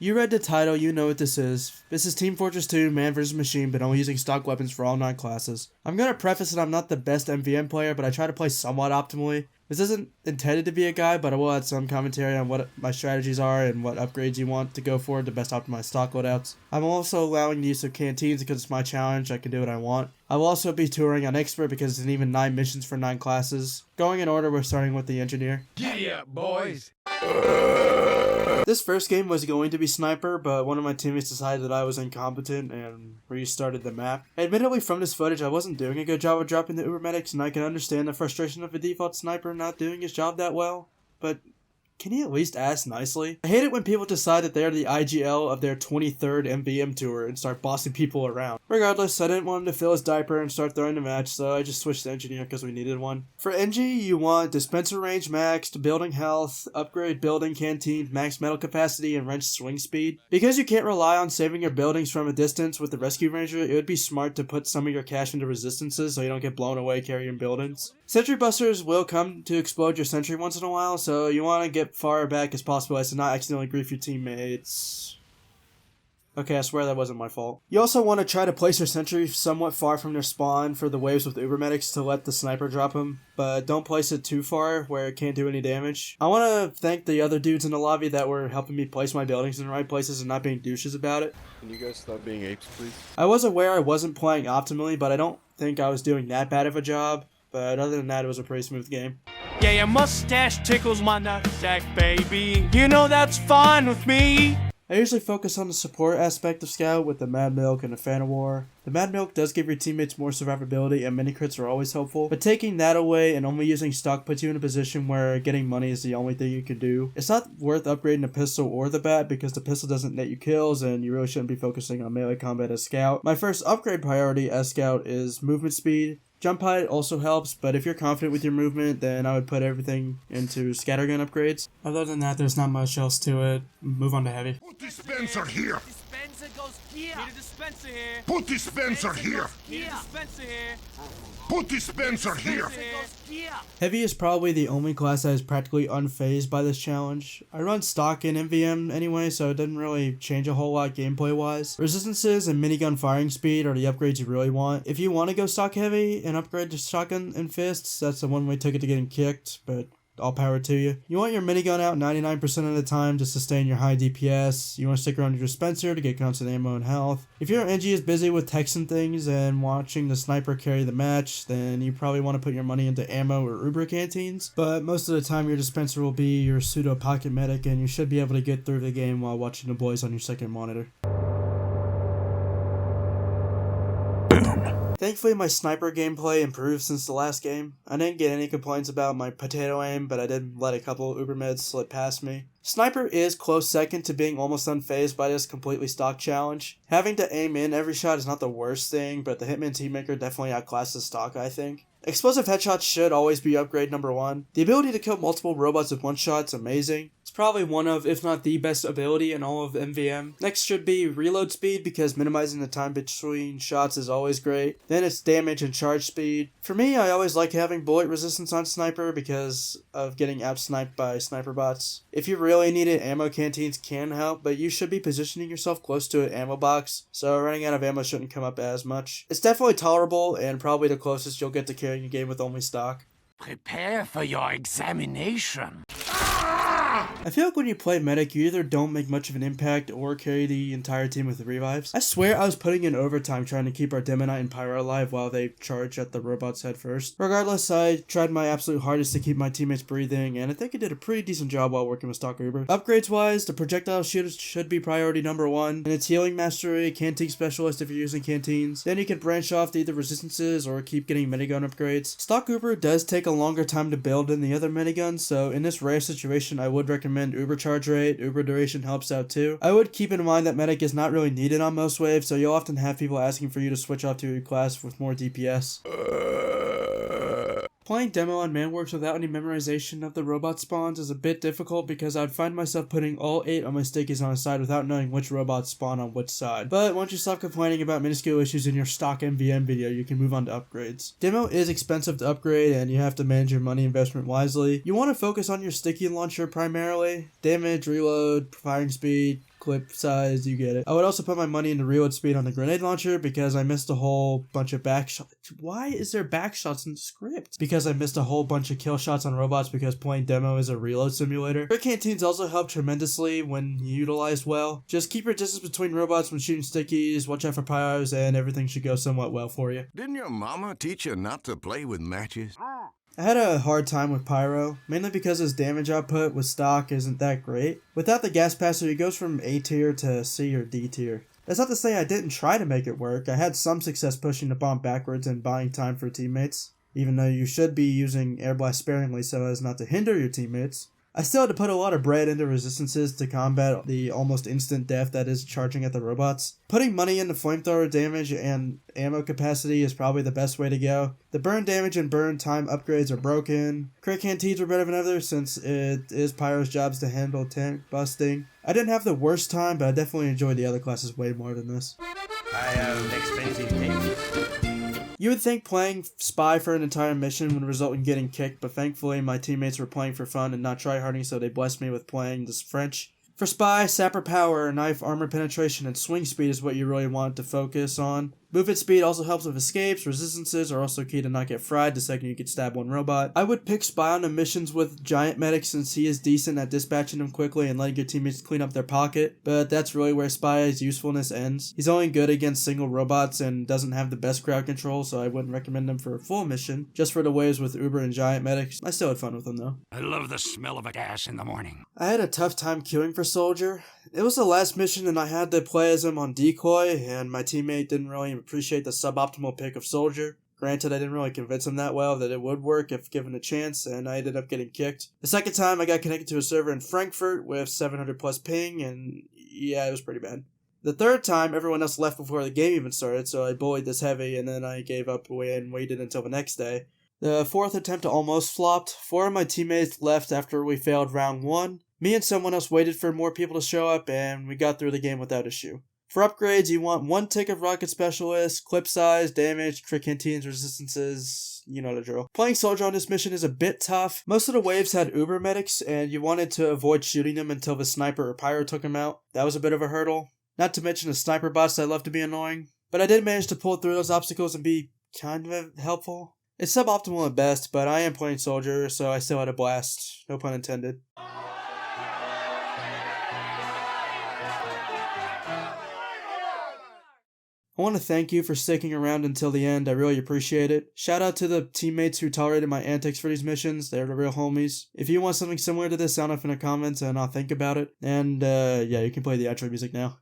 You read the title, you know what this is. This is Team Fortress 2 Man vs. Machine, but only using stock weapons for all 9 classes. I'm gonna preface that I'm not the best MVM player, but I try to play somewhat optimally. This isn't intended to be a guide, but I will add some commentary on what my strategies are and what upgrades you want to go for to best optimize stock loadouts. I'm also allowing the use of canteens because it's my challenge, I can do what I want. I will also be touring on Expert because it's even 9 missions for 9 classes. Going in order, we're starting with the Engineer. Giddy up, boys! This first game was going to be Sniper, but one of my teammates decided that I was incompetent and restarted the map. Admittedly, from this footage, I wasn't doing a good job of dropping the Uber medics, and I can understand the frustration of a default Sniper not doing his job that well, but can he at least ask nicely? I hate it when people decide that they're the IGL of their 23rd MVM tour and start bossing people around. Regardless, I didn't want him to fill his diaper and start throwing the match, so I just switched to Engineer because we needed one. For NG, you want dispenser range maxed, building health, upgrade building canteen, max metal capacity, and wrench swing speed. Because you can't rely on saving your buildings from a distance with the rescue ranger, it would be smart to put some of your cash into resistances so you don't get blown away carrying buildings. Sentry busters will come to explode your sentry once in a while, so you want to get far back as possible as to not accidentally grief your teammates. Okay, I swear that wasn't my fault. You also want to try to place your sentry somewhat far from their spawn for the waves with Uber medics to let the sniper drop them, but don't place it too far where it can't do any damage. I want to thank the other dudes in the lobby that were helping me place my buildings in the right places and not being douches about it. Can you guys stop being apes, please? I was aware I wasn't playing optimally, but I don't think I was doing that bad of a job. But other than that, it was a pretty smooth game. Yeah, your mustache tickles my nutsack, baby. You know that's fine with me. I usually focus on the support aspect of Scout with the Mad Milk and the Fan of War. The Mad Milk does give your teammates more survivability and mini crits are always helpful, but taking that away and only using stock puts you in a position where getting money is the only thing you can do. It's not worth upgrading the pistol or the bat because the pistol doesn't net you kills and you really shouldn't be focusing on melee combat as Scout. My first upgrade priority as Scout is movement speed. Jump height also helps, but if you're confident with your movement, then I would put everything into scattergun upgrades. Other than that, there's not much else to it. Move on to heavy. Put dispenser here! Dispenser goes here. Need a dispenser here. Put dispenser here! Need a dispenser here. Put dispenser here! Heavy is probably the only class that is practically unfazed by this challenge. I run stock in MVM anyway, so it didn't really change a whole lot gameplay wise. Resistances and minigun firing speed are the upgrades you really want. If you want to go stock heavy and upgrade to shotgun and fists, that's the one-way ticket to getting kicked, but all power to you. You want your minigun out 99% of the time to sustain your high DPS. You want to stick around your dispenser to get constant ammo and health. If your NG is busy with texting things and watching the sniper carry the match, then you probably want to put your money into ammo or Uber canteens. But most of the time your dispenser will be your pseudo pocket medic and you should be able to get through the game while watching the boys on your second monitor. Thankfully, my sniper gameplay improved since the last game. I didn't get any complaints about my potato aim, but I did let a couple Uber meds slip past me. Sniper is close second to being almost unfazed by this completely stock challenge. Having to aim in every shot is not the worst thing, but the Hitman Teammaker definitely outclasses stock, I think. Explosive headshots should always be upgrade number 1. The ability to kill multiple robots with one shot is amazing. It's probably one of, if not the best ability in all of MVM. Next should be reload speed because minimizing the time between shots is always great. Then it's damage and charge speed. For me, I always like having bullet resistance on sniper because of getting out-sniped by sniper bots. If you really need it, ammo canteens can help, but you should be positioning yourself close to an ammo box, so running out of ammo shouldn't come up as much. It's definitely tolerable and probably the closest you'll get to carrying a game with only stock. Prepare for your examination. I feel like when you play medic, you either don't make much of an impact or carry the entire team with revives. I swear I was putting in overtime trying to keep our Demoman and Pyro alive while they charge at the robot's head first. Regardless, I tried my absolute hardest to keep my teammates breathing, and I think I did a pretty decent job while working with stock Uber. Upgrades wise, the projectile shooter should be priority number 1, and it's healing mastery, canteen specialist if you're using canteens. Then you can branch off to either resistances or keep getting minigun upgrades. Stock Uber does take a longer time to build than the other miniguns, so in this rare situation I would recommend Uber charge rate. Uber duration helps out too. I would keep in mind that medic is not really needed on most waves, so you'll often have people asking for you to switch off to a class with more DPS. Playing demo on Manworks without any memorization of the robot spawns is a bit difficult because I'd find myself putting all 8 of my stickies on a side without knowing which robots spawn on which side. But once you stop complaining about minuscule issues in your stock MVM video, you can move on to upgrades. Demo is expensive to upgrade and you have to manage your money investment wisely. You want to focus on your sticky launcher primarily. Damage, reload, firing speed, clip size, you get it. I would also put my money into reload speed on the grenade launcher because I missed a whole bunch of back shots. Why is there back shots in the script? Because I missed a whole bunch of kill shots on robots because playing demo is a reload simulator. Quick canteens also help tremendously when utilized well. Just keep your distance between robots when shooting stickies, watch out for pyros, and everything should go somewhat well for you. Didn't your mama teach you not to play with matches? I had a hard time with Pyro, mainly because his damage output with stock isn't that great. Without the gas passer, he goes from A tier to C or D tier. That's not to say I didn't try to make it work. I had some success pushing the bomb backwards and buying time for teammates, even though you should be using air blast sparingly so as not to hinder your teammates. I still had to put a lot of bread into resistances to combat the almost instant death that is charging at the robots. Putting money into flamethrower damage and ammo capacity is probably the best way to go. The burn damage and burn time upgrades are broken. Crit canteens are better than ever since it is Pyro's jobs to handle tank busting. I didn't have the worst time, but I definitely enjoyed the other classes way more than this. I have expensive taste. You would think playing Spy for an entire mission would result in getting kicked, but thankfully my teammates were playing for fun and not tryharding, so they blessed me with playing this French. For Spy, Sapper Power, Knife, Armor Penetration, and Swing Speed is what you really want to focus on. Movement speed also helps with escapes. Resistances are also key to not get fried the second you can stab one robot. I would pick Spy on the missions with Giant Medic since he is decent at dispatching them quickly and letting your teammates clean up their pocket, but that's really where Spy's usefulness ends. He's only good against single robots and doesn't have the best crowd control, so I wouldn't recommend him for a full mission. Just for the waves with Uber and Giant Medics, I still had fun with him though. I love the smell of a gas in the morning. I had a tough time queuing for Soldier. It was the last mission and I had to play as him on decoy, and my teammate didn't really appreciate the suboptimal pick of Soldier. Granted, I didn't really convince him that well that it would work if given a chance, and I ended up getting kicked. The second time, I got connected to a server in Frankfurt with 700 plus ping, and yeah, it was pretty bad. The third time, everyone else left before the game even started, so I bullied this heavy, and then I gave up and waited until the next day. The fourth attempt almost flopped. 4 of my teammates left after we failed round 1. Me and someone else waited for more people to show up, and we got through the game without issue. For upgrades, you want 1 tick of Rocket Specialist, clip size, damage, crit canteens, resistances, you know the drill. Playing Soldier on this mission is a bit tough. Most of the waves had Uber medics, and you wanted to avoid shooting them until the sniper or pyro took them out. That was a bit of a hurdle. Not to mention the sniper bots that love to be annoying. But I did manage to pull through those obstacles and be kind of helpful. It's suboptimal at best, but I am playing Soldier, so I still had a blast. No pun intended. I want to thank you for sticking around until the end. I really appreciate it. Shout out to the teammates who tolerated my antics for these missions. They're the real homies. If you want something similar to this, sound off in the comments and I'll think about it. And yeah, you can play the outro music now.